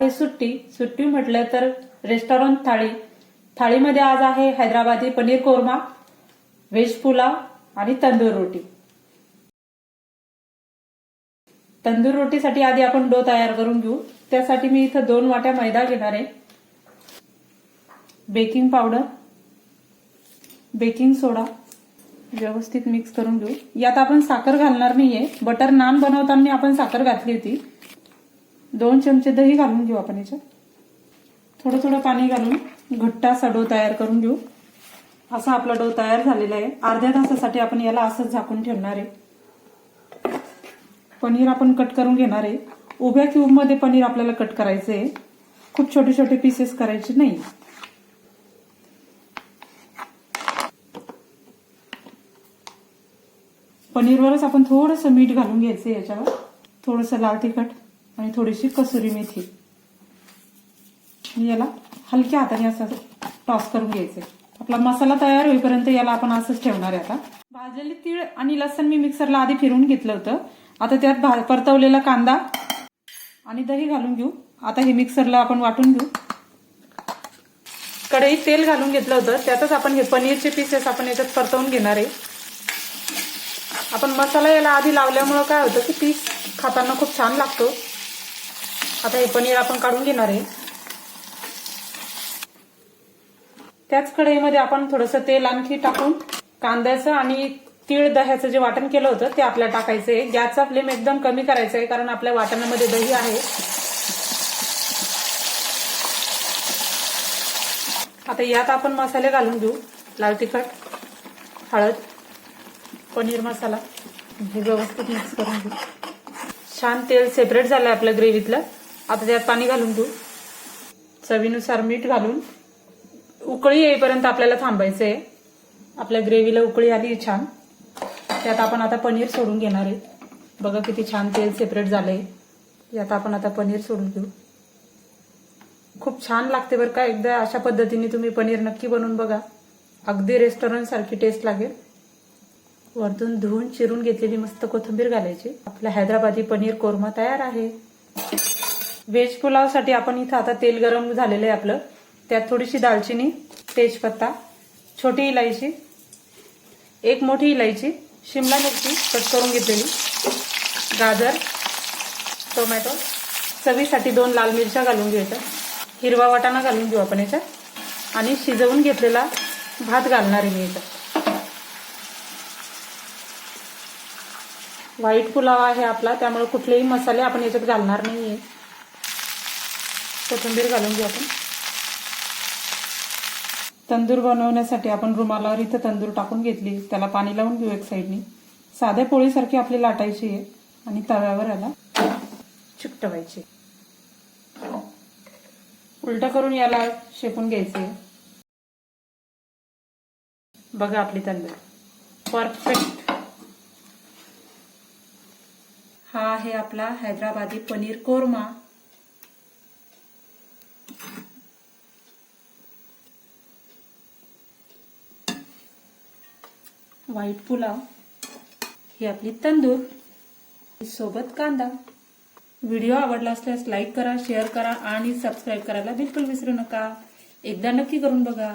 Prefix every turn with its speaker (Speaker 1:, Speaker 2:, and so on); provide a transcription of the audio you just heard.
Speaker 1: आहे सुट्टी. सुट्टी म्हटलं तर रेस्टॉरंट थाळी. थाळीमध्ये आज आहे हैदराबादी पनीर कोरमा, व्हेज पुलाव आणि तंदूर रोटी. तंदूर रोटीसाठी आधी आपण डो तयार करून घेऊ. त्यासाठी मी इथं 2 वाट्या मैदा घेणार आहे, बेकिंग पावडर, बेकिंग सोडा व्यवस्थित मिक्स करून घेऊ. यात आपण साखर घालणार नाहीये. बटर नान बनवताना आपण साखर घातली होती. 2 चमचे दही घालून घेऊ आपण याच्यात. थोडं थोडं पाणी घालून घट्ट असा डो तयार करून घेऊ. असा आपला डो तयार झालेला आहे. अर्ध्या तासासाठी आपण याला असंच झाकून ठेवणार आहे. पनीर आपण कट करून घेणार आहे. उभ्या क्यूब मध्ये पनीर आपल्याला कट करायचं आहे. खूप छोटे छोटे पीसेस करायचे नाही. पनीरवरच आपण थोडंसं मीठ घालून घ्यायचं याच्यावर, थोडंसं लाल तिखट आणि थोडीशी कसुरी मेथी. याला हलक्या हाताने असं टॉस करून घ्यायचंय. आपला मसाला तयार होईपर्यंत याला आपण असंच ठेवणार आहे. आता भाजलेली तीळ आणि लसण मी मिक्सरला आधी फिरवून घेतलं होतं. आता त्यात परतवलेला कांदा आणि दही घालून घेऊ. आता हे मिक्सरला आपण वाटून घेऊ. कढईत तेल घालून घेतलं होतं, त्यातच आपण हे पनीरचे पीसेस आपण याच्यात परतवून घेणार आहे. आपण मसाला याला आधी लावल्यामुळं काय होतं की पीस खाताना खूप छान लागतो. आता हे पनीर आपण काढून घेणार आहे. त्याच कढईमध्ये आपण थोडंसं तेल आणखी टाकून कांद्याचं आणि तीळ दह्याचं जे वाटण केलं होतं ते आपल्याला टाकायचं आहे. गॅसचा फ्लेम एकदम कमी करायचा आहे, कारण आपल्या वाटणामध्ये दही आहे. आता यात आपण मसाले घालून घेऊ. लाल तिखट, हळद, पनीर मसाला. हे व्यवस्थित मिक्स करून घेऊ. छान तेल सेपरेट झालंय आपल्या ग्रेव्हीतलं. आता त्यात पाणी घालून घेऊ. चवीनुसार मीठ घालून उकळी येईपर्यंत आपल्याला थांबायचं आहे. आपल्या ग्रेव्हीला उकळी आली छान. त्यात आपण आता पनीर सोडून घेणार आहे. बघा किती छान तेल सेपरेट झालंय. यात आपण आता पनीर सोडून घेऊ. खूप छान लागते बरं का. एकदा अशा पद्धतीने तुम्ही पनीर नक्की बनवून बघा. अगदी रेस्टॉरंट सारखी टेस्ट लागेल. वरतून धुवून चिरून घेतलेली मस्त कोथिंबीर घालायची. आपला हैदराबादी पनीर कोरमा तयार आहे. व्हेज पुलावसाठी आपण इथं आता तेल गरम झालेलं आहे आपलं. त्यात थोडीशी दालचिनी, तेजपत्ता, छोटी इलायची, 1 मोठी इलायची, शिमला मिरची कट करून घेतलेली, गाजर, टोमॅटो, चवीसाठी 2 लाल मिरच्या घालून घ्यायच्या, हिरवा वाटाणा घालून घेऊ आपण याच्यात आणि शिजवून घेतलेला भात घालणार आहे मी याच्यात. व्हाईट पुलाव आहे आपला, त्यामुळे कुठलेही मसाले आपण याच्यात घालणार नाहीये. कोथिंबीर घालून घेऊ आपण. तंदूर बनवण्यासाठी आपण रुमालावर इथं तंदूर टाकून घेतली. त्याला पाणी लावून घेऊ एक साईडनी. साध्या पोळीसारखी आपली लाटायची आहे आणि तव्यावर याला चिकटवायची. उलट करून याला शेकून घ्यायचे. बघा आपली तंदूर परफेक्ट. हा आहे आपला हैदराबादी पनीर कोरमा. व्हाईट पुलाव, ही आपली तंदूर, सोबत कांदा. व्हिडिओ आवडला असल्यास लाईक करा, शेअर करा आणि सबस्क्राईब करायला बिलकुल विसरू नका. एकदा नक्की करून बघा.